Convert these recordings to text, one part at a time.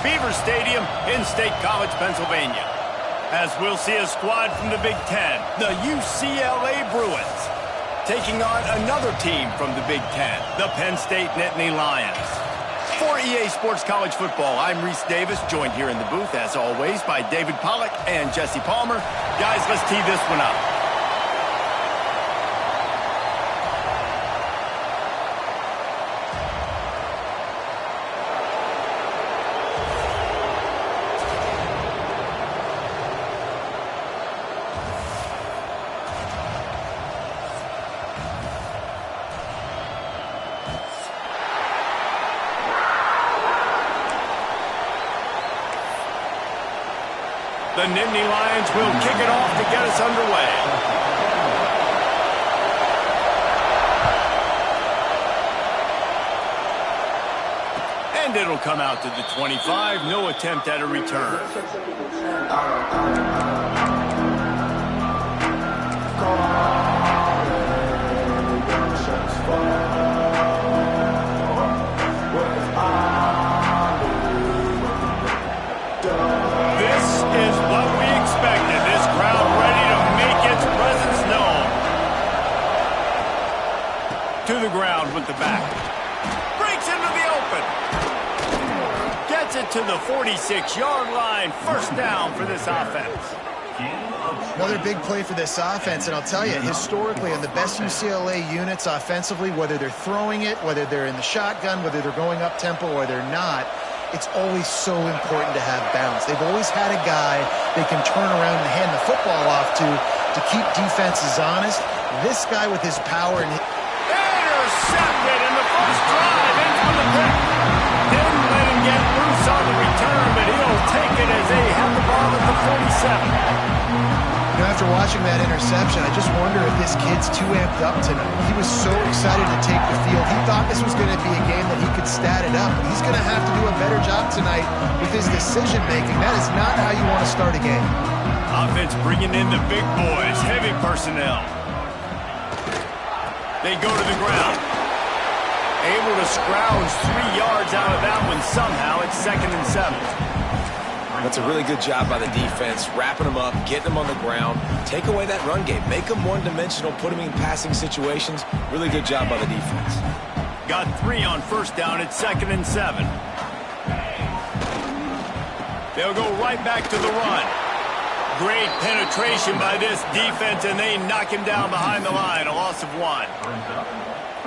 Beaver Stadium in State College, Pennsylvania. As we'll see a squad from the Big Ten, the UCLA Bruins, taking on another team from the Big Ten, the Penn State Nittany Lions. For EA Sports College Football, I'm Reese Davis, joined here in the booth, as always, by David Pollack and Jesse Palmer. Guys, let's tee this one up. The Nittany Lions will kick it off to get us underway. And it'll come out to the 25. No attempt at a return. To the ground with the back. Breaks into the open. Gets it to the 46-yard line. First down for this offense. Another big play for this offense, and I'll tell you, historically, in the best UCLA units offensively, whether they're throwing it, whether they're in the shotgun, whether they're going up-tempo or they're not, it's always so important to have balance. They've always had a guy they can turn around and hand the football off to keep defenses honest. This guy with his power and intercepted in the first drive into the pick. Didn't let him get loose on the return, but he'll take it as they have the ball at the 47. You know, after watching that interception, I just wonder if this kid's too amped up tonight. He was so excited to take the field. He thought this was going to be a game that he could stat it up. He's going to have to do a better job tonight with his decision-making. That is not how you want to start a game. Offense bringing in the big boys, heavy personnel. They go to the ground. Able to scrounge 3 yards out of that one somehow. It's 2nd and 7. That's a really good job by the defense, wrapping them up, getting them on the ground, take away that run game, make them one-dimensional, put them in passing situations. Really good job by the defense. Got 3 on first down. It's 2nd and 7. They'll go right back to the run. Great penetration by this defense, and they knock him down behind the line. A loss of 1.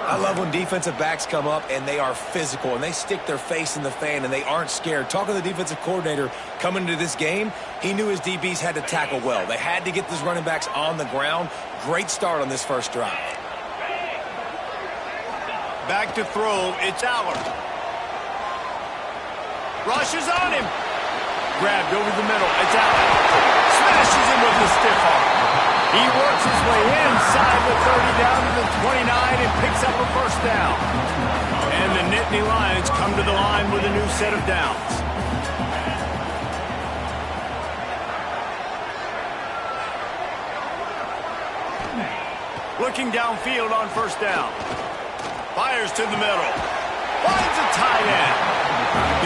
I love when defensive backs come up and they are physical and they stick their face in the fan and they aren't scared. Talking to the defensive coordinator coming into this game, he knew his DBs had to tackle well. They had to get these running backs on the ground. Great start on this first drive. Back to throw, it's Allard. Rushes on him. Grabbed over the middle, it's Allard. Smashes him with the stiff arm. He works his way inside the 30 down to the 29 and picks up a first down. And the Nittany Lions come to the line with a new set of downs. Looking downfield on first down. Fires to the middle. Finds a tight end.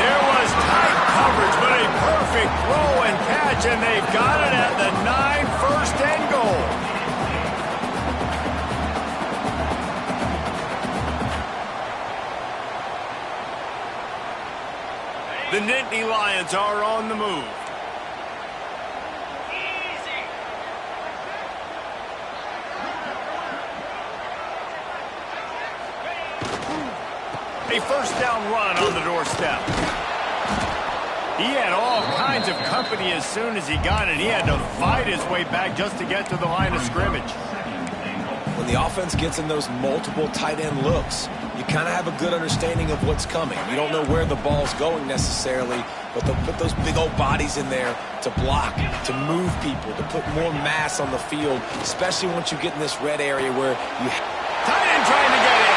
There was tight coverage, but a perfect throw and catch, and they've got it at the 9, first and goal. The Nittany Lions are on the move. A first down run on the doorstep. He had all kinds of company as soon as he got it. He had to fight his way back just to get to the line of scrimmage. When the offense gets in those multiple tight end looks, you kind of have a good understanding of what's coming. You don't know where the ball's going necessarily, but they'll put those big old bodies in there to block, to move people, to put more mass on the field, especially once you get in this red area where you... Tight end trying to get in.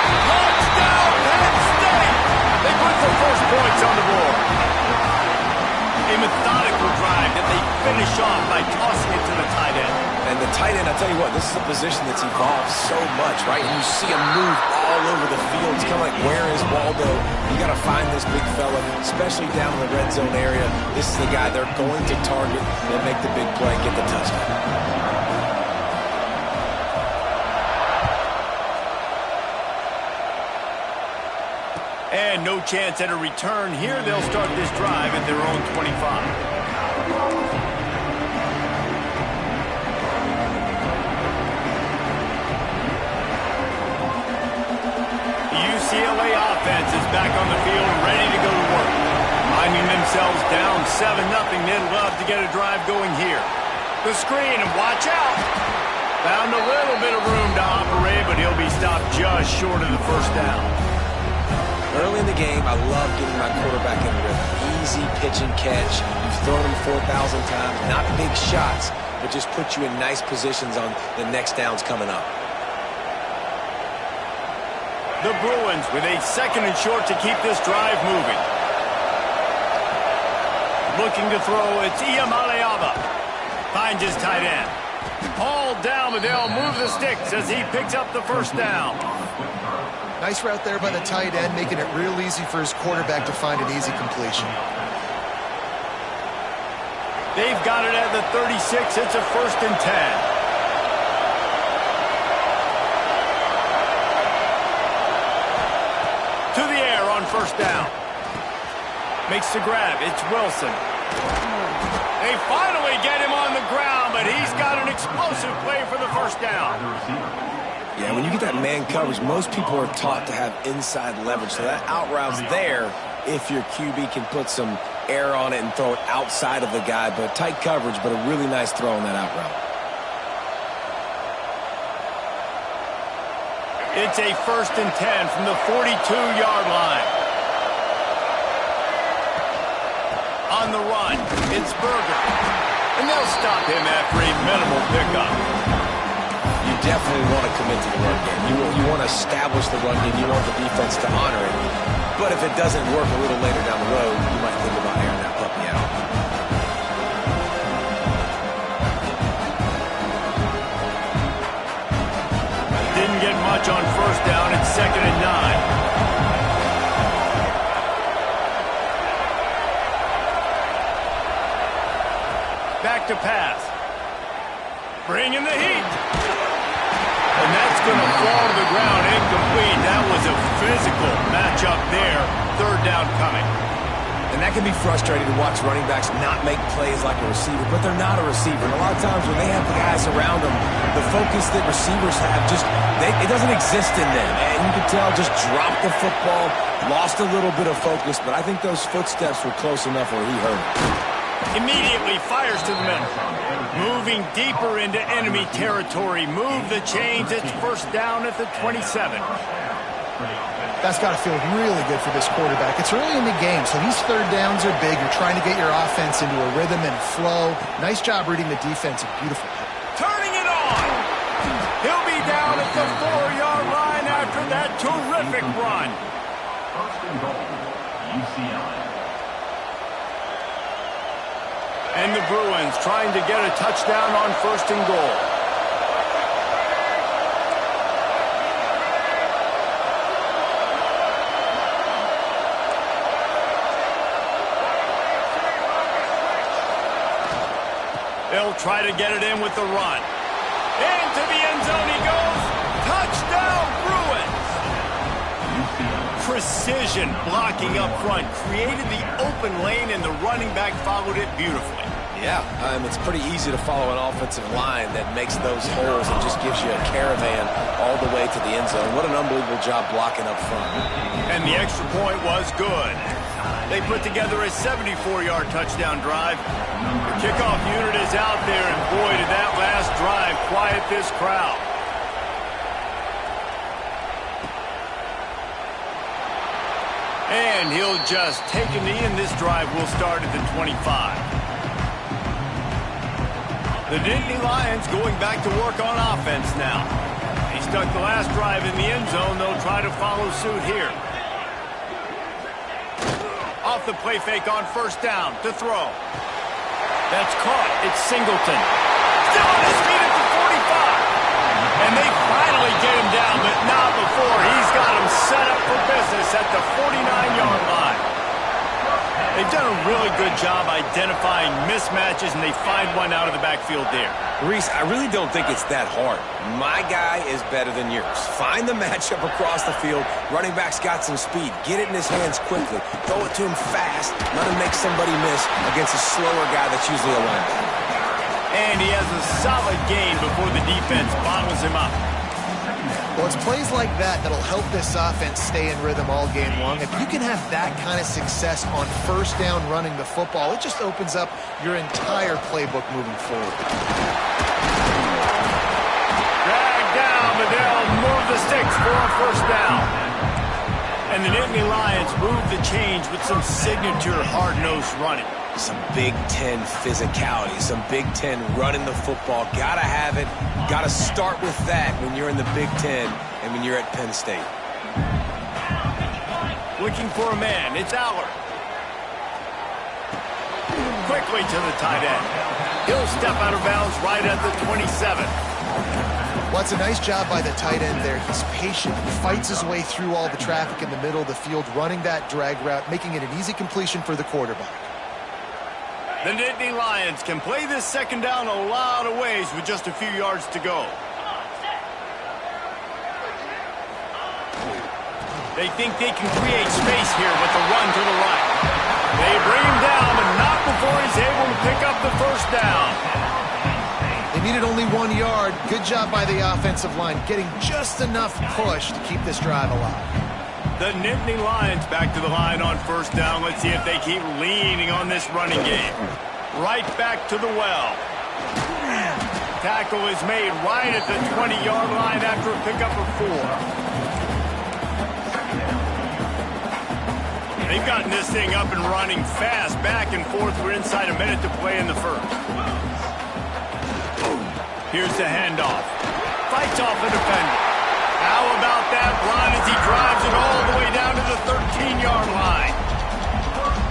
Touchdown, Penn State! They put the first points on the board. A methodical drive that they finish off by tossing it to the tight end. And the tight end, I tell you what, this is a position that's evolved so much, right? And you see him move all over the field. It's kind of like, where is Waldo? You got to find this big fella, especially down in the red zone area. This is the guy they're going to target and make the big play, get the touchdown. And no chance at a return here. They'll start this drive at their own 25. UCLA offense is back on the field, ready to go to work. Finding themselves down 7-0, they'd love to get a drive going here. The screen, and watch out. Found a little bit of room to operate, but he'll be stopped just short of the first down. Early in the game, I love getting my quarterback in rhythm. Easy pitch and catch. You've thrown him 4,000 times. Not big shots, but just put you in nice positions on the next downs coming up. The Bruins with a 2nd and short to keep this drive moving. Looking to throw, it's Iamaleava. Finds his tight end. Hauled down, but they'll move the sticks as he picks up the first down. Nice route there by the tight end, making it real easy for his quarterback to find an easy completion. They've got it at the 36. It's a 1st and 10. To the air on first down. Makes the grab. It's Wilson. They finally get him on the ground, but he's got an explosive play for the first down. Yeah, when you get that man coverage, most people are taught to have inside leverage. So that out route's there if your QB can put some air on it and throw it outside of the guy. But tight coverage, but a really nice throw on that out route. It's a 1st and 10 from the 42-yard line. On the run, it's Berger. And they'll stop him after a minimal pickup. You definitely want to commit to the run game. You want to establish the run game. You want the defense to honor it. But if it doesn't work a little later down the road, you might think about airing that puppy out. Didn't get much on first down. It's 2nd and 9. Back to pass. Bringing the heat. And that's going to fall to the ground incomplete. That was a physical matchup there. 3rd down coming. And that can be frustrating to watch running backs not make plays like a receiver, but they're not a receiver. And a lot of times when they have the guys around them, the focus that receivers have it doesn't exist in them. And you can tell just dropped the football, lost a little bit of focus, but I think those footsteps were close enough where he heard it. Immediately fires to the middle. Moving deeper into enemy territory. Move the chains. It's first down at the 27. That's got to feel really good for this quarterback. It's early in the game, so these 3rd downs are big. You're trying to get your offense into a rhythm and flow. Nice job reading the defense. Beautiful. Turning it on. He'll be down at the 4-yard line after that terrific run. First and goal, UCLA. And the Bruins trying to get a touchdown on 1st and goal. They'll try to get it in with the run. Into the end zone he goes. Touchdown, Bruins! Precision blocking up front. Created the open lane, and the running back followed it beautifully. Yeah, it's pretty easy to follow an offensive line that makes those holes and just gives you a caravan all the way to the end zone. What an unbelievable job blocking up front. And the extra point was good. They put together a 74-yard touchdown drive. The kickoff unit is out there, and boy, did that last drive quiet this crowd. And he'll just take a knee, and this drive will start at the 25. The Nittany Lions going back to work on offense now. He stuck the last drive in the end zone. They'll try to follow suit here. Off the play fake on first down to throw. That's caught. It's Singleton. Still on his feet at the And they finally get him down, but not before. He's got him set up for business at the 49-yard line. They've done a really good job identifying mismatches, and they find one out of the backfield there. Reese, I really don't think it's that hard. My guy is better than yours. Find the matchup across the field. Running back's got some speed. Get it in his hands quickly. Throw it to him fast. Let him make somebody miss against a slower guy that's usually a linebacker. And he has a solid gain before the defense bottles him up. Well, it's plays like that that'll help this offense stay in rhythm all game long. If you can have that kind of success on first down running the football, it just opens up your entire playbook moving forward. Dragged down, but they'll move the sticks for a first down. And the Nittany Lions move the change with some signature hard-nosed running. Some Big Ten physicality, some Big Ten running the football. Gotta have it. Gotta start with that when you're in the Big Ten and when you're at Penn State. Looking for a man. It's Aller. Quickly to the tight end. He'll step out of bounds right at the 27. Well, it's a nice job by the tight end there. He's patient. He fights his way through all the traffic in the middle of the field, running that drag route, making it an easy completion for the quarterback. The Nittany Lions can play this second down a lot of ways with just a few yards to go. They think they can create space here with the run to the right. They bring him down, but not before he's able to pick up the first down. They needed only 1 yard. Good job by the offensive line, getting just enough push to keep this drive alive. The Nittany Lions back to the line on first down. Let's see if they keep leaning on this running game. Right back to the well. Tackle is made right at the 20-yard line after a pickup of 4. They've gotten this thing up and running fast, back and forth. We're inside a minute to play in the first. Here's the handoff. Fights off a defender. How about that run as he drives it all the way down to the 13-yard line?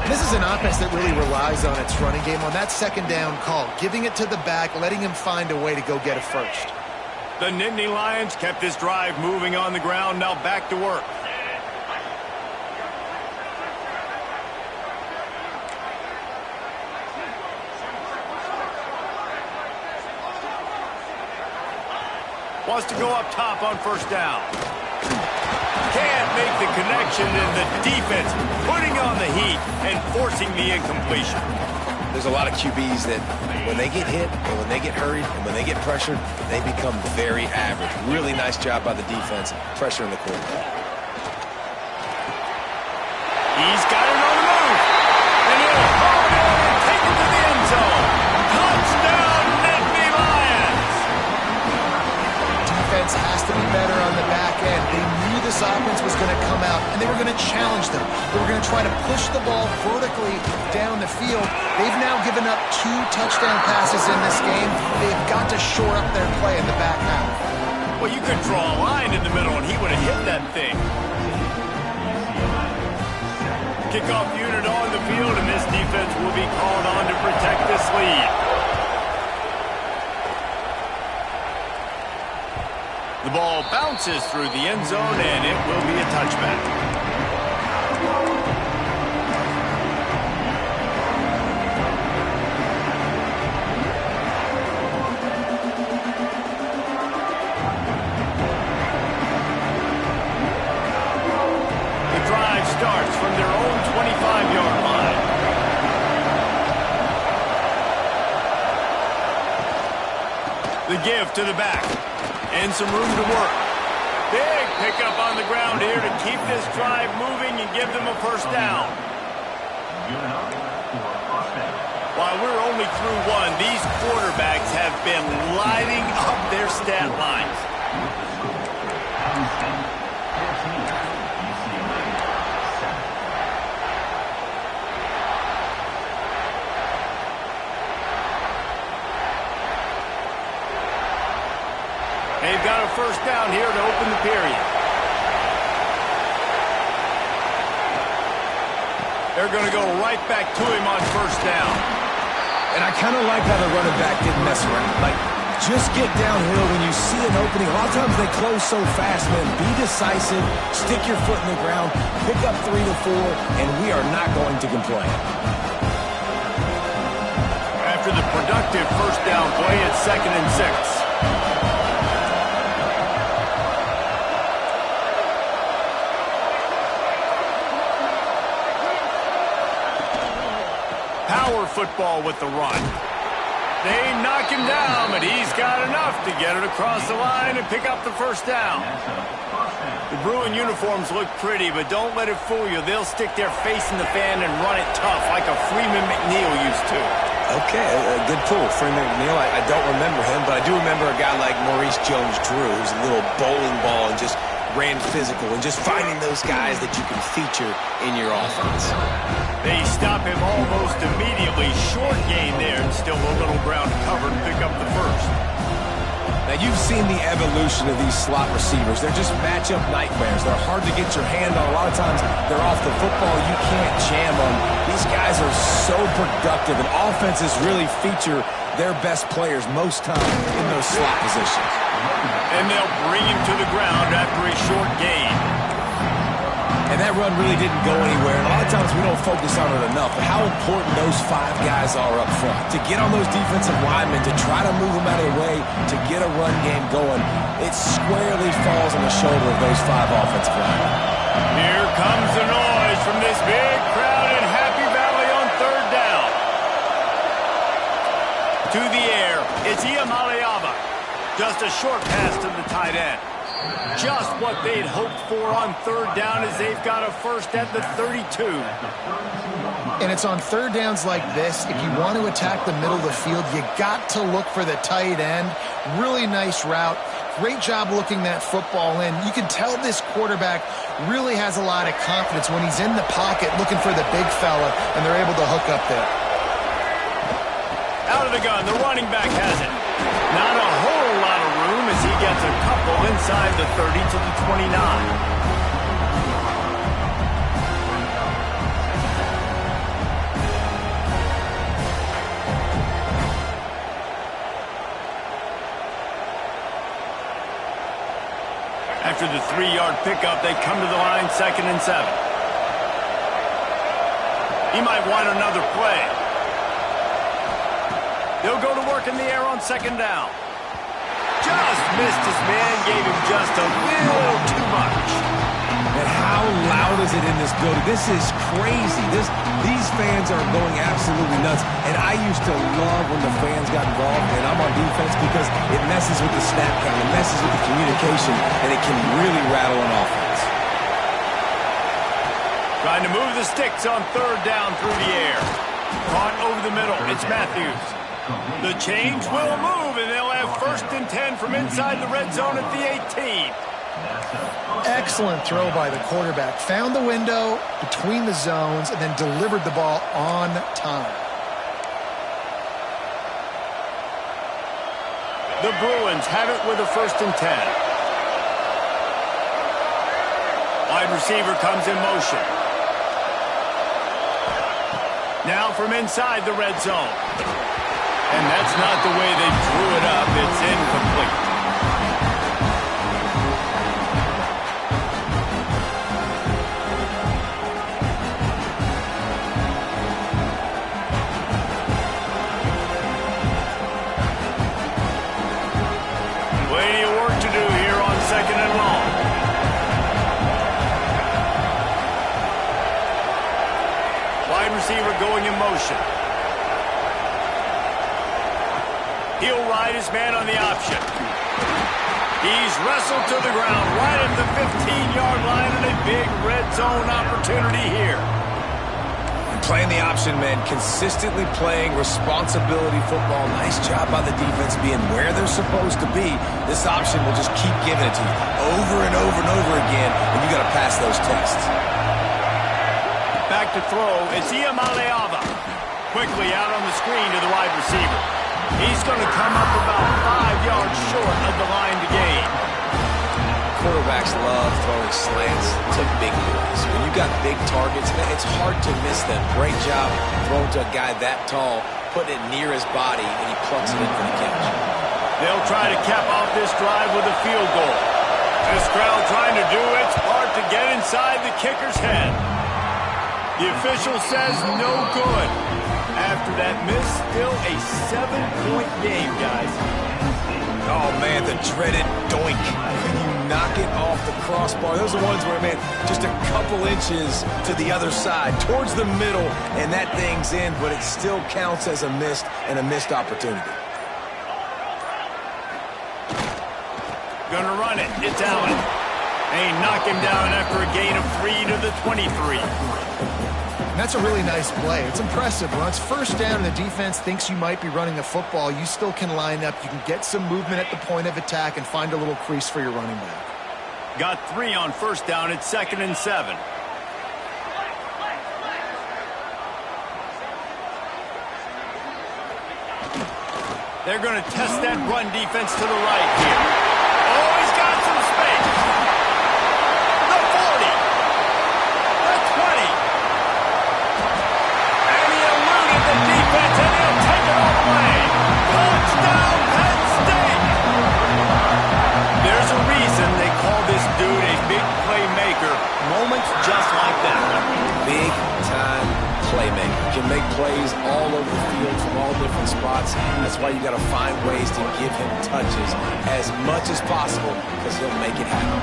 This is an offense that really relies on its running game on that second down call, giving it to the back, letting him find a way to go get a first. The Nittany Lions kept this drive moving on the ground, now back to work. Wants to go up top on first down. Can't make the connection, and the defense putting on the heat and forcing the incompletion. There's a lot of QBs that when they get hit and when they get hurried and when they get pressured, they become very average. Really nice job by the defense, pressuring the quarterback. He's got it on the move. And he'll hold it and take it to the end zone. Touchdown, Nittany Lions! Defense has to be better on the back end. They knew this offense was going to come out, and they were going to challenge them. They were going to try to push the ball vertically down the field. They've now given up 2 touchdown passes in this game. They've got to shore up their play in the back half. Well, you could draw a line in the middle, and he would have hit that thing. Kickoff unit on the field, and this defense will be called on to protect this lead. The ball bounces through the end zone, and it will be a touchback. The drive starts from their own 25-yard line. The give to the back. And some room to work. Big pickup on the ground here to keep this drive moving and give them a first down. While we're only through 1, these quarterbacks have been lighting up their stat lines. They've got a first down here to open the period. They're going to go right back to him on first down. And I kind of like how the running back didn't mess around. Like, Just get downhill when you see an opening. A lot of times they close so fast, man. Be decisive, stick your foot in the ground, pick up 3 to 4, and we are not going to complain. After the productive first down play, it's 2nd and 6. Power football with the run. They knock him down, but he's got enough to get it across the line and pick up the first down. The Bruin uniforms look pretty, but don't let it fool you. They'll stick their face in the fan and run it tough like a Freeman McNeil used to. Okay, a good pull. Freeman McNeil, I don't remember him, but I do remember a guy like Maurice Jones-Drew, who's a little bowling ball and just ran physical, and just finding those guys that you can feature in your offense. They stop him almost immediately. Short gain there, and still a little ground to cover to pick up the first. Now, you've seen the evolution of these slot receivers. They're just matchup nightmares. They're hard to get your hand on. A lot of times, they're off the football. You can't jam them. These guys are so productive, and offenses really feature their best players most times in those slot positions. And they'll bring him to the ground after a short gain. And that run really didn't go anywhere. And a lot of times we don't focus on it enough, but how important those 5 guys are up front. To get on those defensive linemen, to try to move them out of the way, to get a run game going, it squarely falls on the shoulder of those 5 offensive linemen. Here comes the noise from this big crowd in Happy Valley on 3rd down. To the air, it's Iamaleava. Just a short pass to the tight end. Just what they'd hoped for on 3rd down as they've got a first at the 32. And it's on 3rd downs like this, if you want to attack the middle of the field, you got to look for the tight end. Really nice route. Great job looking that football in. You can tell this quarterback really has a lot of confidence when he's in the pocket looking for the big fella, and they're able to hook up there. Out of the gun, the running back has it. Not a whole lot of room as he gets a couple inside the 30 to the 29. After the 3-yard pickup, they come to the line 2nd and 7. He might want another play. They'll go to work in the air on 2nd down. Just missed his man, gave him just a little too much. And how loud is it in this building? This is crazy. These fans are going absolutely nuts. And I used to love when the fans got involved, and I'm on defense because it messes with the snap count, it messes with the communication, and it can really rattle an offense. Trying to move the sticks on 3rd down through the air. Caught over the middle. It's Matthews. The change will move, and they'll have 1st and 10 from inside the red zone at the 18. Excellent throw by the quarterback. Found the window between the zones and then delivered the ball on time. The Bruins have it with a 1st and 10. Wide receiver comes in motion. Now from inside the red zone. And that's not the way they drew it up. It's incomplete. Plenty of work to do here on 2nd and long. Wide receiver going in motion. He'll ride his man on the option. He's wrestled to the ground right at the 15-yard line, and a big red zone opportunity here. Playing the option, man, consistently playing responsibility football. Nice job by the defense being where they're supposed to be. This option will just keep giving it to you over and over and over again, and you got to pass those tests. Back to throw. It's Iamaleava. Quickly out on the screen to the wide receiver. He's going to come up about 5 yards short of the line to gain. Quarterbacks love throwing slants to big boys. When you got big targets, man, it's hard to miss them. Great job throwing to a guy that tall, putting it near his body, and he plucks it in for the catch. They'll try to cap off this drive with a field goal. This crowd trying to do its part to get inside the kicker's head. The official says no good. After that miss, still a 7-point game, guys. Oh, man, the dreaded doink. When you knock it off the crossbar. Those are the ones where, man, just a couple inches to the other side, towards the middle, and that thing's in, but it still counts as a missed opportunity. Gonna run it. It's Allen. They knock him down after a gain of 3 to the 23. And that's a really nice play. It's impressive. When it's first down and the defense thinks you might be running the football, you still can line up. You can get some movement at the point of attack and find a little crease for your running back. Got 3 on first down. It's 2nd and 7. They're going to test that run defense to the right here. Oh, he's got some space. The 40. The 20. And he eluded the defense, and he'll take it all the way. Touchdown, Penn State. There's a reason they call this dude a big playmaker. Moments just like that. Big-time playmaker. Can make plays all over the field from all different spots. That's why you got to find ways to give him touches as much as possible, because he'll make it happen.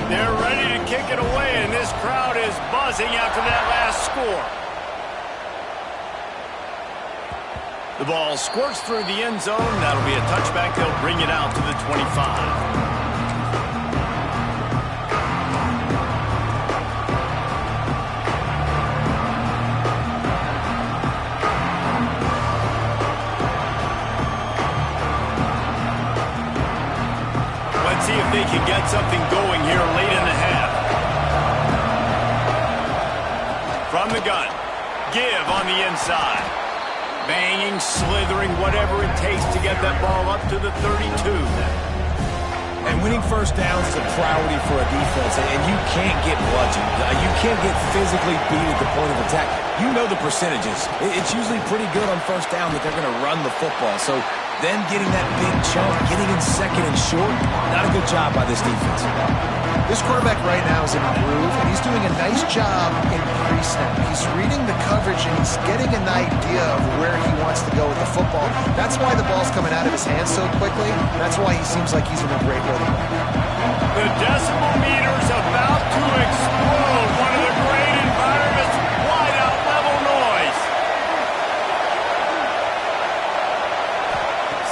They're ready to kick it away, and this crowd is buzzing after that last score. The ball squirts through the end zone. That'll be a touchback. They'll bring it out to the 25. See if they can get something going here late in the half. From the gun. Give on the inside. Banging, slithering, whatever it takes to get that ball up to the 32. And winning first downs is a priority for a defense, and you can't get bludgeoned. You can't get physically beat at the point of attack. You know the percentages. It's usually pretty good on first down that they're going to run the football. So them getting that big chunk, getting in second and short, not a good job by this defense. This quarterback right now is in a groove, and he's doing a nice job in pre-snap. He's reading the coverage, and he's getting an idea of where he wants to go with the football. That's why the ball's coming out of his hands so quickly. That's why he seems like he's in a great rhythm. The decibel meter's about to explode. One of the great environments, wide out level noise.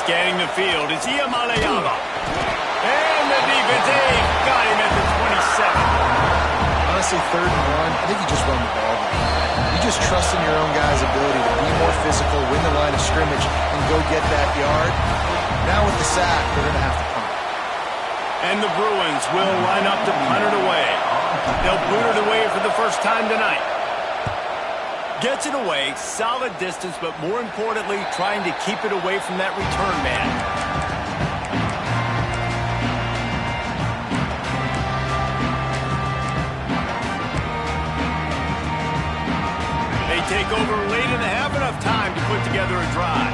Scanning the field, it's Iamalayama. And the defense got him at the 27. Honestly, 3rd and 1, I think you just run the ball. You just trust in your own guy's ability to be more physical, win the line of scrimmage, and go get that yard. Now with the sack, they're going to have to punt. And the Bruins will line up to punt it away. They'll boot it away for the first time tonight. Gets it away, solid distance, but more importantly, trying to keep it away from that return man. They take over late in the half, enough time to put together a drive.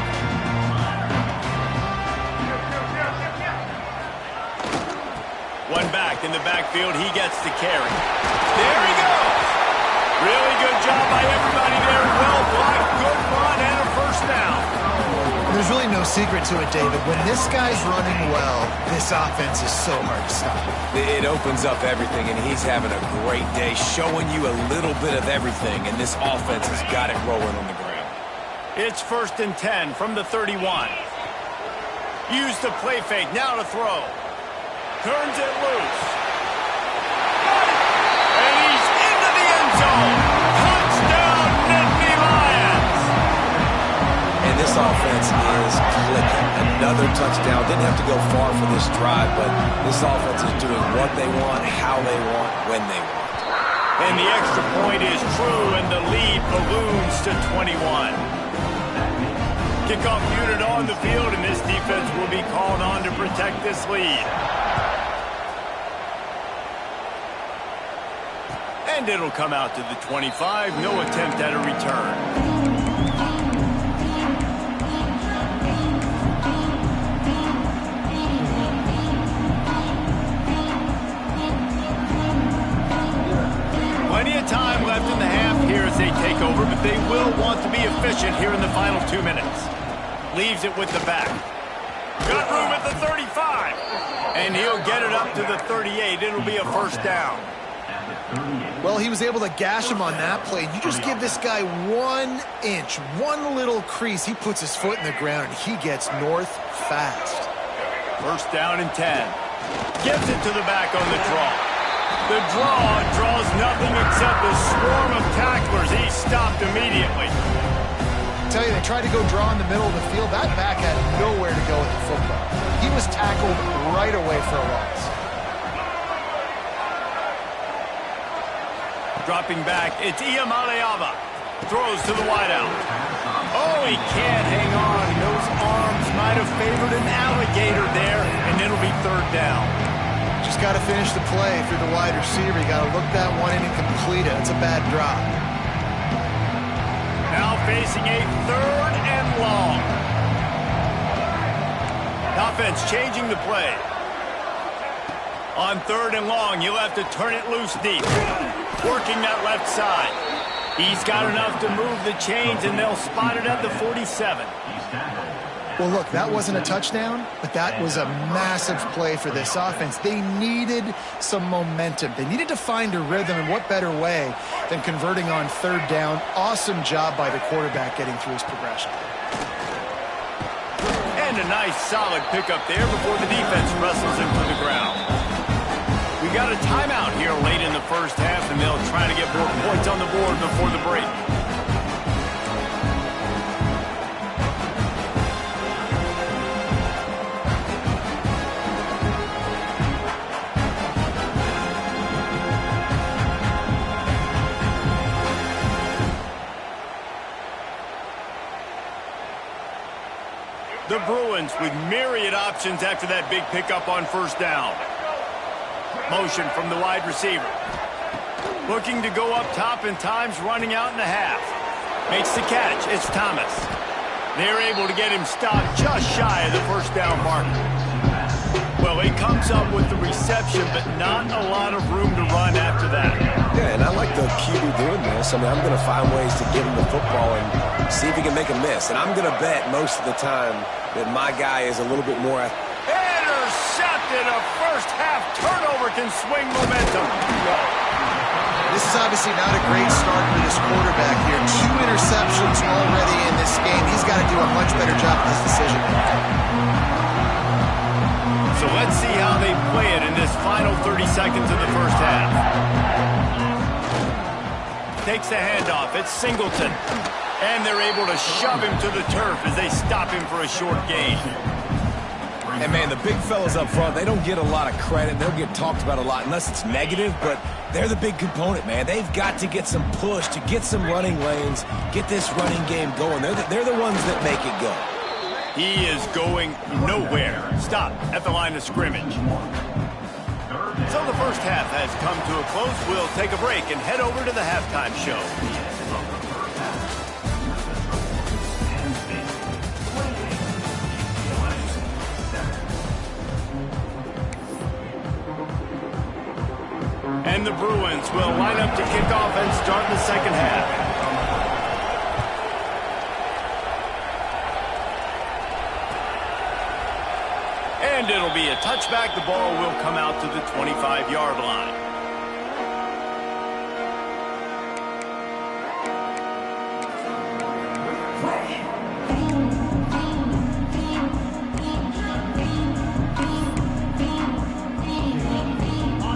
One back in the backfield, he gets the carry. There he goes. Really good job by everybody there. Well blocked, good run, and a first down. There's really no secret to it, David. When this guy's running well, this offense is so hard to stop. It opens up everything, and he's having a great day, showing you a little bit of everything, and this offense has got it rolling on the ground. It's 1st and 10 from the 31. Use the play fake, now to throw. Turns it loose. And he's into the end zone. Touchdown, Nittany Lions. And this offense is clicking. Another touchdown. Didn't have to go far for this drive, but this offense is doing what they want, how they want, when they want. And the extra point is true, and the lead balloons to 21. Kickoff unit on the field, and this defense will be called on to protect this lead. And it'll come out to the 25. No attempt at a return. over, but they will want to be efficient here in the final 2 minutes. Leaves it with the back. Got room at the 35. And he'll get it up to the 38. It'll be a first down. Well, he was able to gash him on that play. You just give this guy 1 inch, one little crease. He puts his foot in the ground, and he gets north fast. First down and 10. Gives it to the back on the draw. The draw draws nothing except a swarm of tacklers. He's stopped immediately. I tell you, they tried to go draw in the middle of the field. That back had nowhere to go with the football. He was tackled right away for a loss. Dropping back, it's Iamaleava. Throws to the wideout. Oh, he can't hang on. Those arms might have favored an alligator there, and it'll be third down. Just got to finish the play through the wide receiver. You got to look that one in and complete it. It's a bad drop. Now facing a third and long. Offense changing the play. On third and long, you'll have to turn it loose deep. Working that left side. He's got enough to move the chains, and they'll spot it at the 47. Well, look, that wasn't a touchdown, but that was a massive play for this offense. They needed some momentum. They needed to find a rhythm, and what better way than converting on third down. Awesome job by the quarterback getting through his progression. And a nice, solid pickup there before the defense wrestles him to the ground. We got a timeout here late in the first half, and they'll try to get more points on the board before the break. The Bruins with myriad options after that big pickup on first down. Motion from the wide receiver. Looking to go up top, and time's running out in the half. Makes the catch. It's Thomas. They're able to get him stopped just shy of the first down mark. Well, he comes up with the reception, but not a lot of room to run after that. Yeah, and I like the QB doing this. I mean, I'm going to find ways to give him the football and see if he can make a miss. And I'm going to bet most of the time that my guy is a little bit more intercepted. A first-half turnover can swing momentum. This is obviously not a great start for this quarterback here. 2 interceptions already in this game. He's got to do a much better job of this decision. So let's see how they play it in this final 30 seconds of the first half. Takes the handoff. It's Singleton. And they're able to shove him to the turf as they stop him for a short gain. And, man, the big fellas up front, they don't get a lot of credit. They'll get talked about a lot unless it's negative, but they're the big component, man. They've got to get some push, to get some running lanes, get this running game going. They're the ones that make it go. He is going nowhere. Stop at the line of scrimmage. So the first half has come to a close. We'll take a break and head over to the halftime show. And the Bruins will line up to kick off and start the second half. And it'll be a touchback. The ball will come out to the 25-yard line.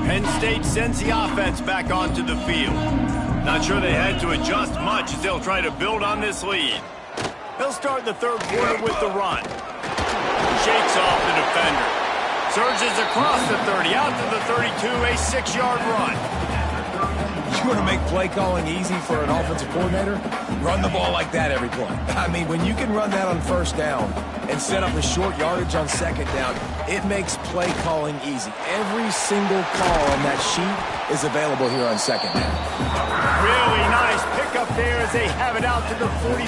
Penn State sends the offense back onto the field. Not sure they had to adjust much as they'll try to build on this lead. They'll start the third quarter with the run. Shakes off the defender. Surges across the 30, out to the 32, a 6-yard run. You want to make play calling easy for an offensive coordinator? Run the ball like that every play. I mean, when you can run that on first down and set up a short yardage on second down, it makes play calling easy. Every single call on that sheet is available here on second down. Really nice pickup there as they have it out to the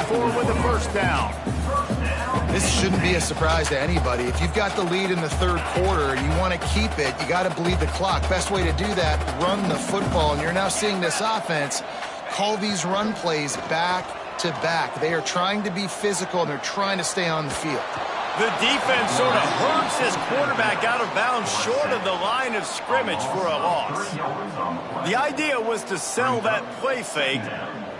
44 with a first down. This shouldn't be a surprise to anybody. If you've got the lead in the third quarter and you want to keep it, you got to bleed the clock. Best way to do that, run the football. And you're now seeing this offense call these run plays back to back. They are trying to be physical, and they're trying to stay on the field. The defense sort of hurts this quarterback out of bounds short of the line of scrimmage for a loss. The idea was to sell that play fake.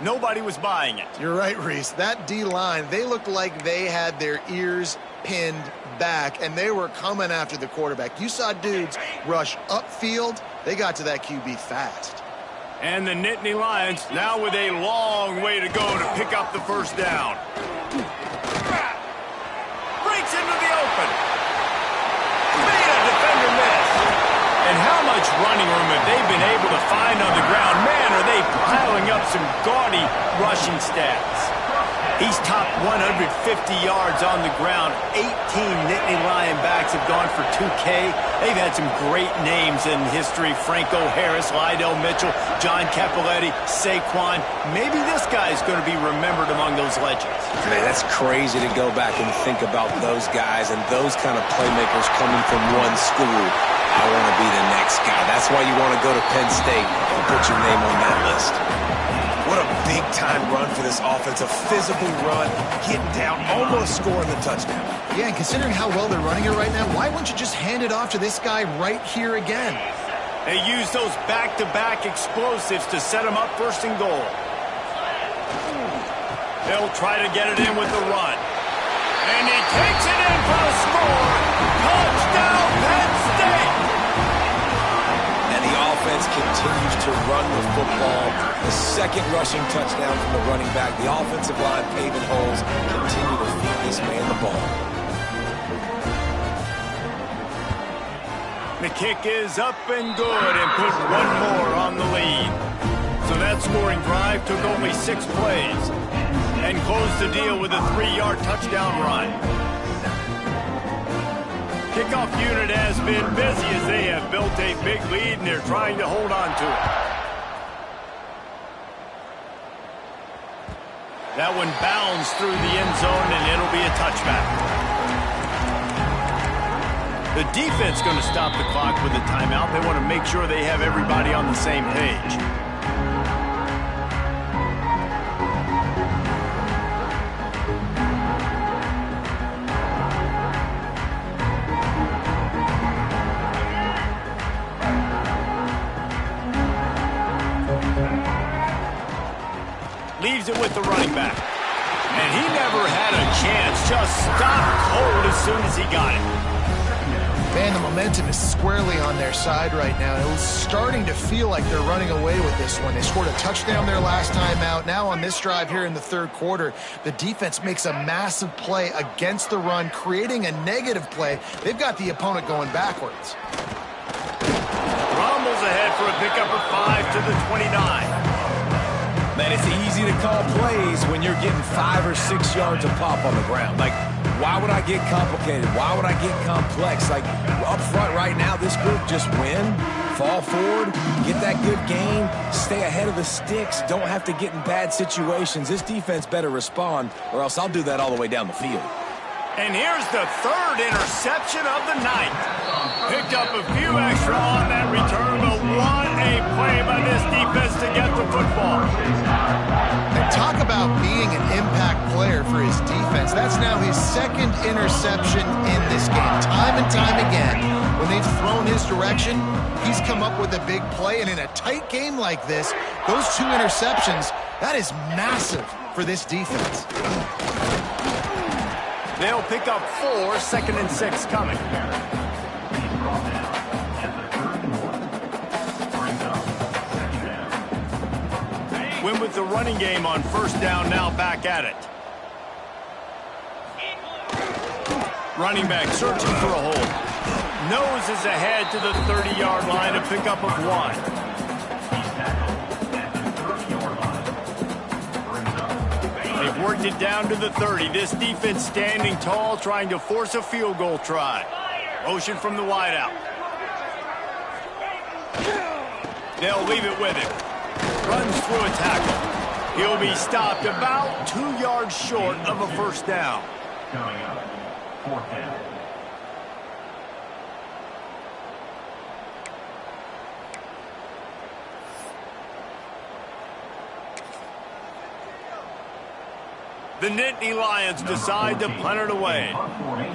Nobody was buying it. You're right, Reese. That D-line, they looked like they had their ears pinned back, and they were coming after the quarterback. You saw dudes rush upfield. They got to that QB fast. And the Nittany Lions now with a long way to go to pick up the first down. Breaks into the open. Made a defender miss. And how much running room have they been able to find on the ground? Man, are they piling up some gaudy rushing stats. He's topped 150 yards on the ground. 18 Nittany Lion backs have gone for 2K. They've had some great names in history. Franco Harris, Lydell Mitchell, John Capoletti, Saquon. Maybe this guy's going to be remembered among those legends. Man, that's crazy to go back and think about those guys and those kind of playmakers coming from one school. I want to be the next guy. That's why you want to go to Penn State and put your name on that list. What a big-time run for this offense. A physical run, getting down, almost scoring the touchdown. Yeah, and considering how well they're running it right now, why wouldn't you just hand it off to this guy right here again? They use those back-to-back explosives to set them up first and goal. They'll try to get it in with the run. And he takes it in for a score. Touchdown, Penn State! And the offense continues to run the football. The second rushing touchdown from the running back. The offensive line paving holes. Continue to feed this man the ball. The kick is up and good and put one more on the lead. So that scoring drive took only 6 plays and closed the deal with a 3-yard touchdown run. Kickoff unit has been busy as they have built a big lead and they're trying to hold on to it. That one bounds through the end zone and it'll be a touchback. The defense going to stop the clock with a timeout. They want to make sure they have everybody on the same page. Leaves it with the running back. And he never had a chance. Just stopped cold as soon as he got it. Man, the momentum is squarely on their side right now. It was starting to feel like they're running away with this one. They scored a touchdown their last time out. Now on this drive here in the third quarter, the defense makes a massive play against the run, creating a negative play. They've got the opponent going backwards. Rumbles ahead for a pickup of 5 to the 29. Man, it's easy to call plays when you're getting 5 or 6 yards a pop on the ground. Like, why would I get complicated? Why would I get complex? Like, up front right now, this group just win, fall forward, get that good gain, stay ahead of the sticks, don't have to get in bad situations. This defense better respond, or else I'll do that all the way down the field. And here's the third interception of the night. Picked up a few extra on that return, but what a play by this defense to get the football. And talk about being an impact player for his defense. That's now his second interception in this game. Time and time again, when they've thrown his direction, he's come up with a big play. And in a tight game like this, those 2 interceptions, that is massive for this defense. They'll pick up 4, 2nd and 6 coming. Win with the running game on first down, now back at it. Running back searching for a hole. Noses ahead to the 30-yard line, a pickup of 1. They've worked it down to the 30. This defense standing tall, trying to force a field goal try. Motion from the wideout. They'll leave it with him. Runs through a tackle. He'll be stopped about 2 yards short of a first down. Coming up, 4th down. The Nittany Lions decide to punt it away.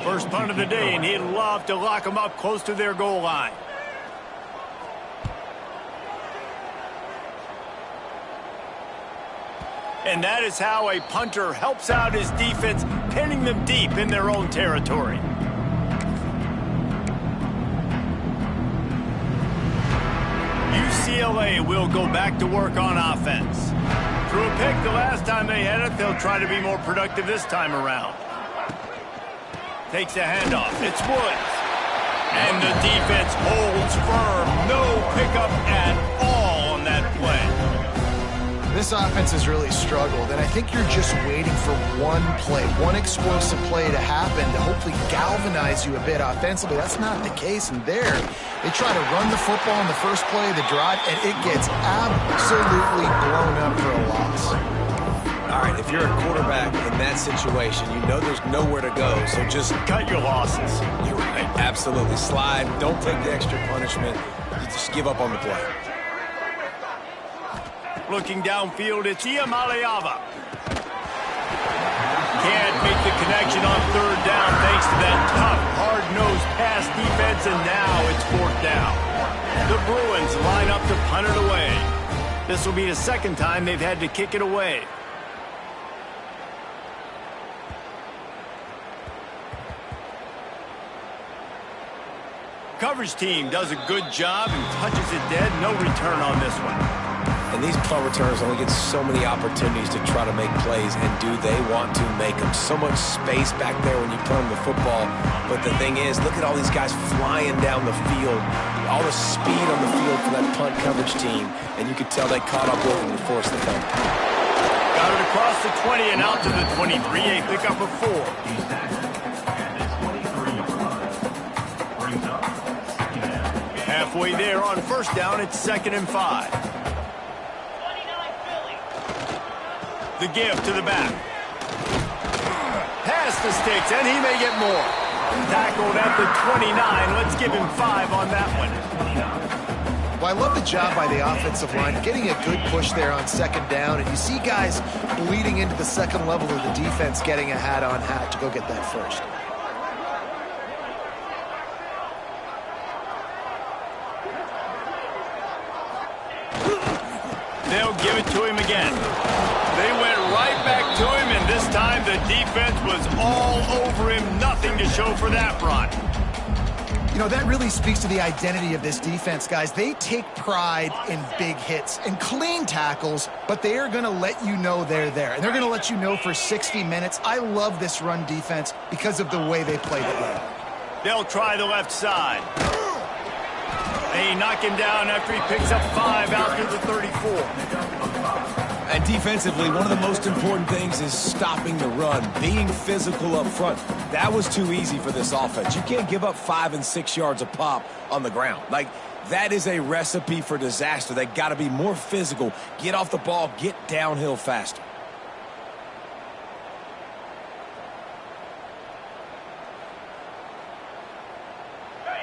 First punt of the day, and he'd love to lock them up close to their goal line. And that is how a punter helps out his defense, pinning them deep in their own territory. UCLA will go back to work on offense. Threw a pick the last time they had it. They'll try to be more productive this time around. Takes a handoff. It's Woods. And the defense holds firm. No pickup at all on that play. This offense has really struggled, and I think you're just waiting for one play, one explosive play to happen to hopefully galvanize you a bit offensively. That's not the case, and there, they try to run the football in the first play of the drive, and it gets absolutely blown up for a loss. All right, if you're a quarterback in that situation, you know there's nowhere to go, so just cut your losses. You're right, absolutely. Slide, don't take the extra punishment. You just give up on the play. Looking downfield, it's Iamaleava. Can't make the connection on third down thanks to that tough, hard-nosed pass defense, and now it's fourth down. The Bruins line up to punt it away. This will be the second time they've had to kick it away. Coverage team does a good job and touches it dead. No return on this one. And these punt returners only get so many opportunities to try to make plays, and do they want to make them? So much space back there when you punt the football. But the thing is, look at all these guys flying down the field. All the speed on the field for that punt coverage team. And you could tell they caught up with them and forced the punt. Got it across the 20 and out to the 23. A pickup of 4. Halfway there on first down, it's 2nd and 5. The give to the back. Pass the sticks, and he may get more. Tackled at the 29. Let's give him 5 on that one. Well, I love the job by the offensive line, getting a good push there on 2nd down, and you see guys bleeding into the second level of the defense, getting a hat-on-hat to go get that first. They'll give it to him again. They went right back to him, and this time the defense was all over him. Nothing to show for that run. You know, that really speaks to the identity of this defense, guys. They take pride in big hits and clean tackles, but they are going to let you know they're there. And they're going to let you know for 60 minutes. I love this run defense because of the way they played it late. They'll try the left side. They knock him down after he picks up 5 out to the 34. And defensively, one of the most important things is stopping the run, being physical up front. That was too easy for this offense. You can't give up 5 and 6 yards a pop on the ground. Like, that is a recipe for disaster. They got to be more physical, get off the ball, get downhill faster.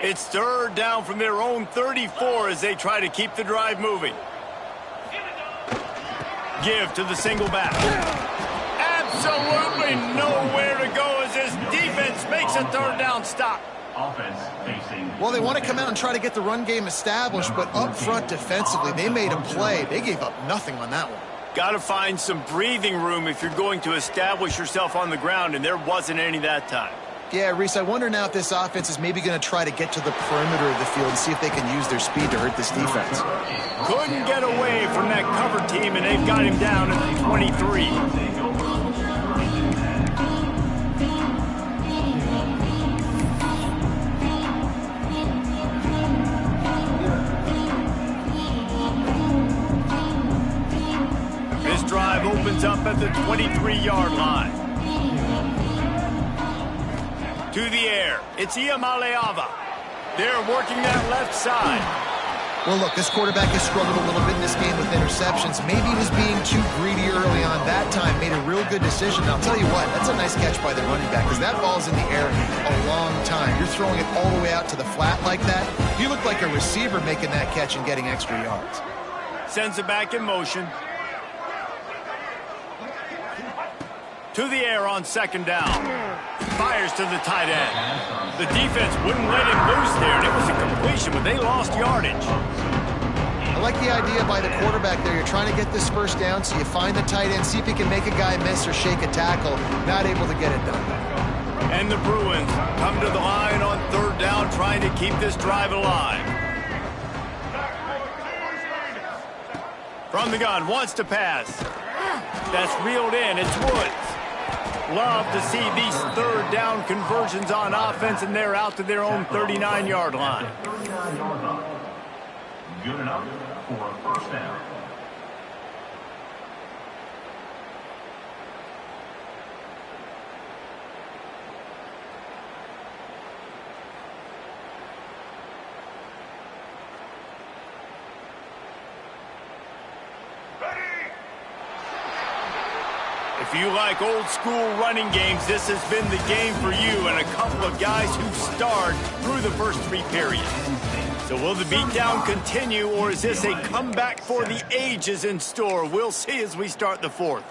It's 3rd down from their own 34 as they try to keep the drive moving. Give to the single back. Absolutely nowhere to go as this defense makes a 3rd down stop. Offense facing. Well, they want to come out and try to get the run game established, but up front defensively, they made them play. They gave up nothing on that one. Got to find some breathing room if you're going to establish yourself on the ground, and there wasn't any that time. Yeah, Reese, I wonder now if this offense is maybe going to try to get to the perimeter of the field and see if they can use their speed to hurt this defense. Couldn't get away from that cover team, and they've got him down at the 23. This drive opens up at the 23-yard line. To the air, it's Iamaleava. They're working that left side. Well, look, this quarterback has struggled a little bit in this game with interceptions. Maybe he was being too greedy early on. That time made a real good decision. I'll tell you what, that's a nice catch by the running back because that ball's in the air a long time. You're throwing it all the way out to the flat like that. You look like a receiver making that catch and getting extra yards. Sends it back in motion. To the air on second down. Fires to the tight end. The defense wouldn't let him loose there, and it was a completion, but they lost yardage. I like the idea by the quarterback there. You're trying to get this first down, so you find the tight end, see if he can make a guy miss or shake a tackle. Not able to get it done. And the Bruins come to the line on third down, trying to keep this drive alive. From the gun, wants to pass. That's reeled in. It's Woods. Love to see these third down conversions on offense, and they're out to their own 39-yard line. Good enough for a first down. If you like old school running games, this has been the game for you and a couple of guys who starred through the first three periods. So will the beatdown continue, or is this a comeback for the ages in store? We'll see as we start the fourth.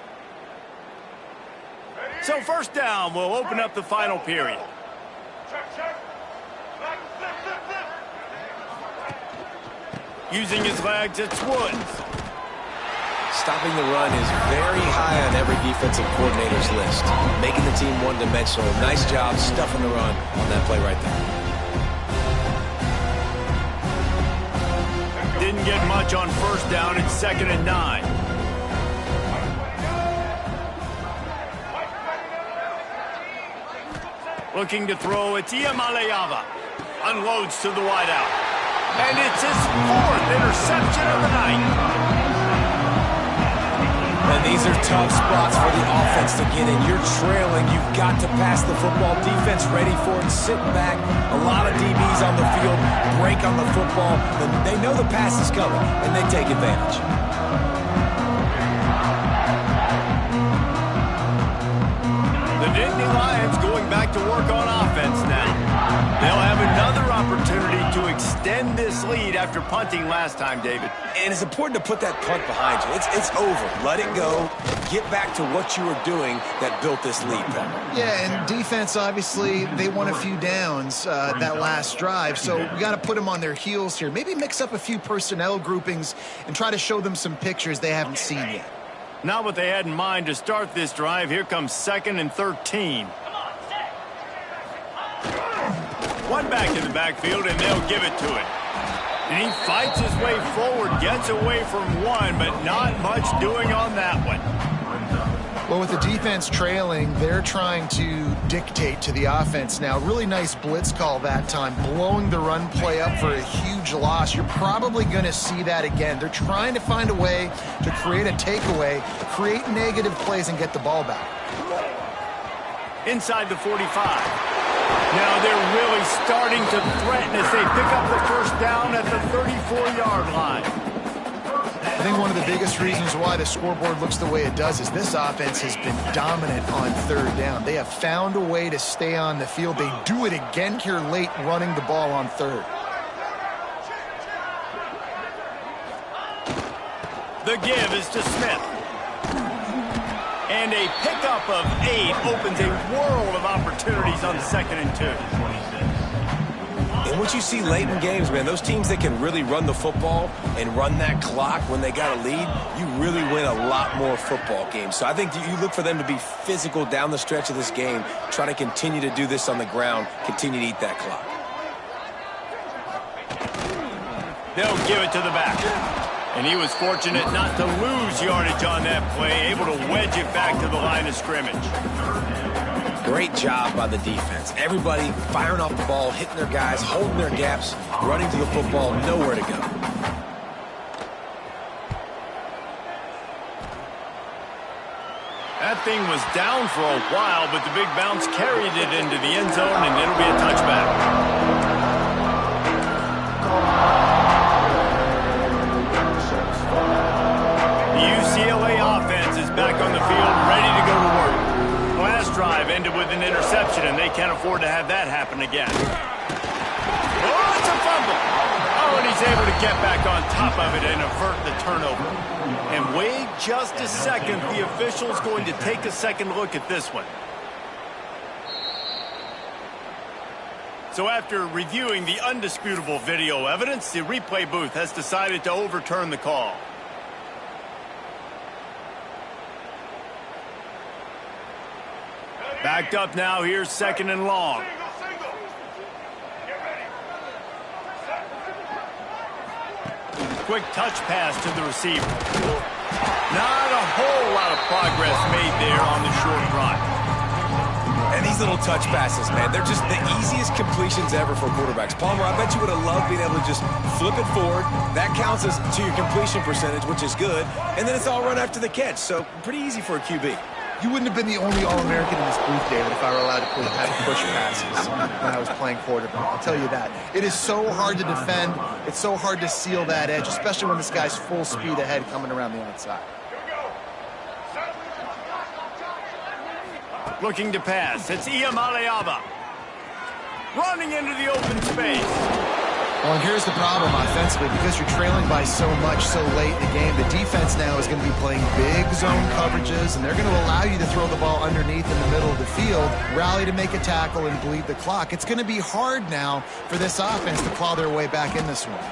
So first down will open up the final period. Using his legs, it's Woods. Stopping the run is very high on every defensive coordinator's list. Making the team one-dimensional. Nice job stuffing the run on that play right there. Didn't get much on first down. It's 2nd and 9. Looking to throw, it's Iamaleava. Unloads to the wideout. And it's his 4th interception of the night. And these are tough spots for the offense to get in. You're trailing. You've got to pass the football. Defense ready for it, sitting back. A lot of DBs on the field, break on the football. And they know the pass is coming, and they take advantage. The Nittany Lions going back to work on offense now. They'll have another opportunity to extend this lead after punting last time, David. And it's important to put that punt behind you. It's over. Let it go. Get back to what you were doing that built this lead, Pepper. Yeah, and defense, obviously, they won a few downs that last drive, so we got to put them on their heels here. Maybe mix up a few personnel groupings and try to show them some pictures they haven't seen yet. Not what they had in mind to start this drive. Here comes 2nd and 13. One back in the backfield, and they'll give it to it. And he fights his way forward, gets away from one, but not much doing on that one. Well, with the defense trailing, they're trying to dictate to the offense now. Really nice blitz call that time, blowing the run play up for a huge loss. You're probably going to see that again. They're trying to find a way to create a takeaway, create negative plays, and get the ball back. Inside the 45. Now they're really starting to threaten as they pick up the first down at the 34-yard line. I think one of the biggest reasons why the scoreboard looks the way it does is this offense has been dominant on third down. They have found a way to stay on the field. They do it again here late, running the ball on third. The give is to Smith. And a pickup of 8 opens a world of opportunities on 2nd and 2. And what you see late in games, man, those teams that can really run the football and run that clock when they got a lead, you really win a lot more football games. So I think you look for them to be physical down the stretch of this game, try to continue to do this on the ground, continue to eat that clock. They'll give it to the back. And he was fortunate not to lose yardage on that play, able to wedge it back to the line of scrimmage. Great job by the defense. Everybody firing off the ball, hitting their guys, holding their gaps, running to the football, nowhere to go. That thing was down for a while, but the big bounce carried it into the end zone, and it'll be a touchback. Back on the field, ready to go to work. Last drive ended with an interception, and they can't afford to have that happen again. Oh, it's a fumble. A Oh, and he's able to get back on top of it and avert the turnover. And wait just a second. The official's going to take a second look at this one. So after reviewing the undisputable video evidence, the replay booth has decided to overturn the call. Backed up now, here's second and long. Quick touch pass to the receiver. Not a whole lot of progress made there on the short run. And these little touch passes, man, they're just the easiest completions ever for quarterbacks. Palmer, I bet you would have loved being able to just flip it forward. That counts as to your completion percentage, which is good. And then it's all run after the catch, so pretty easy for a QB. You wouldn't have been the only All-American in this booth, David, if I were allowed to push passes when I was playing quarterback. I'll tell you that. It is so hard to defend. It's so hard to seal that edge, especially when this guy's full speed ahead coming around the outside. Looking to pass. It's Iamaleava. Running into the open space. Well, and here's the problem offensively. Because you're trailing by so much so late in the game, the defense now is going to be playing big zone coverages, and they're going to allow you to throw the ball underneath in the middle of the field, rally to make a tackle, and bleed the clock. It's going to be hard now for this offense to claw their way back in this one.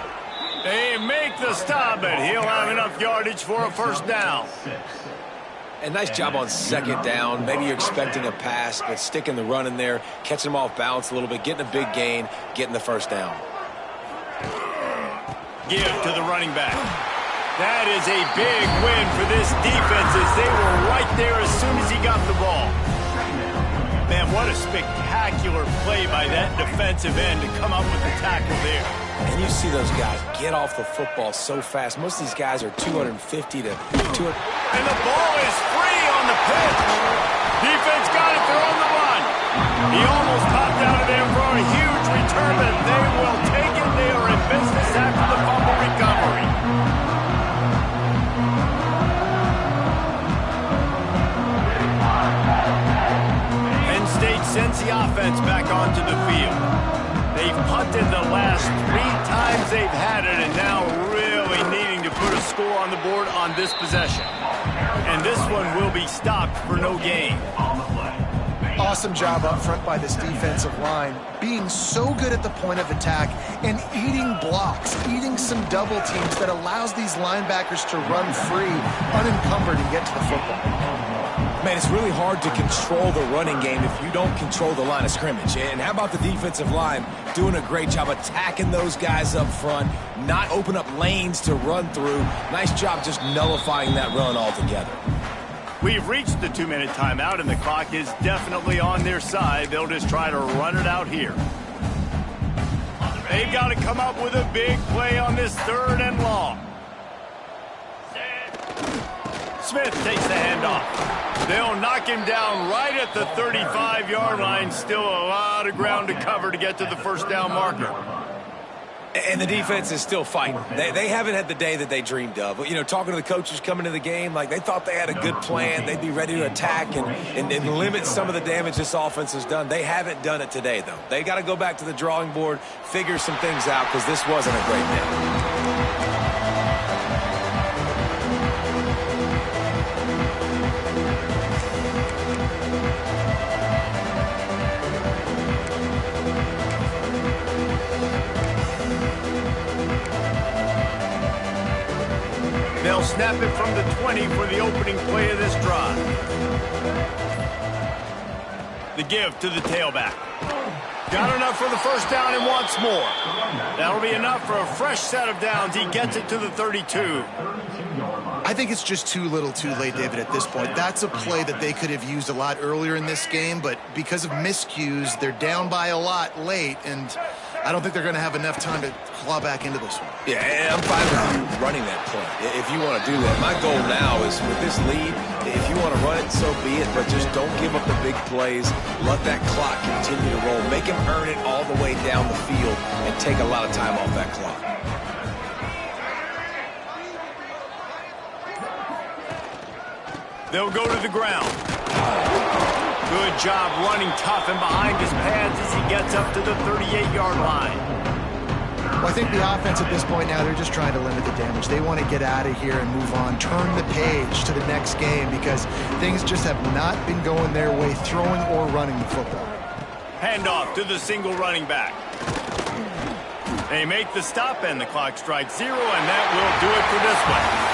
They make the stop, but he'll have enough yardage for a first down. And nice job on second down. Maybe you're expecting a pass, but sticking the run in there, catching them off balance a little bit, getting a big gain, getting the first down. Give to the running back. That is a big win for this defense as they were right there as soon as he got the ball. Man, what a spectacular play by that defensive end to come up with the tackle there. And you see those guys get off the football so fast. Most of these guys are 250 to 200. And the ball is free on the pitch. Defense got it. They're on the run. He almost popped out of there for a huge return, but they will take it. They are in business after the fumble recovery. Penn State sends the offense back onto the field. They've punted the last 3 times they've had it, and now really needing to put a score on the board on this possession. And this one will be stopped for no gain. Awesome job up front by this defensive line, being so good at the point of attack and eating blocks, eating some double teams that allows these linebackers to run free, unencumbered, and get to the football. Man, it's really hard to control the running game if you don't control the line of scrimmage. And how about the defensive line doing a great job attacking those guys up front, not open up lanes to run through. Nice job just nullifying that run altogether. We've reached the 2-minute timeout, and the clock is definitely on their side. They'll just try to run it out here. They've got to come up with a big play on this 3rd and long. Smith takes the handoff. They'll knock him down right at the 35-yard line. Still a lot of ground to cover to get to the first down marker. And the defense is still fighting. They haven't had the day that they dreamed of. You know, talking to the coaches coming to the game, like they thought they had a good plan. They'd be ready to attack and limit some of the damage this offense has done. They haven't done it today, though. They got to go back to the drawing board, figure some things out, because this wasn't a great day. They'll snap it from the 20 for the opening play of this drive. The give to the tailback. Got enough for the first down and wants more. That'll be enough for a fresh set of downs. He gets it to the 32. I think it's just too little too late, David, at this point. That's a play that they could have used a lot earlier in this game, but because of miscues, they're down by a lot late, and I don't think they're going to have enough time to claw back into this one. Yeah, and I'm fine with you running that play if you want to do that. My goal now is with this lead, if you want to run it, so be it, but just don't give up the big plays. Let that clock continue to roll. Make him earn it all the way down the field and take a lot of time off that clock. They'll go to the ground. Good job running tough and behind his pads as he gets up to the 38-yard line. Well, I think the offense at this point now, they're just trying to limit the damage. They want to get out of here and move on, turn the page to the next game because things just have not been going their way, throwing or running the football. Handoff to the single running back. They make the stop and the clock strikes 0, and that will do it for this one.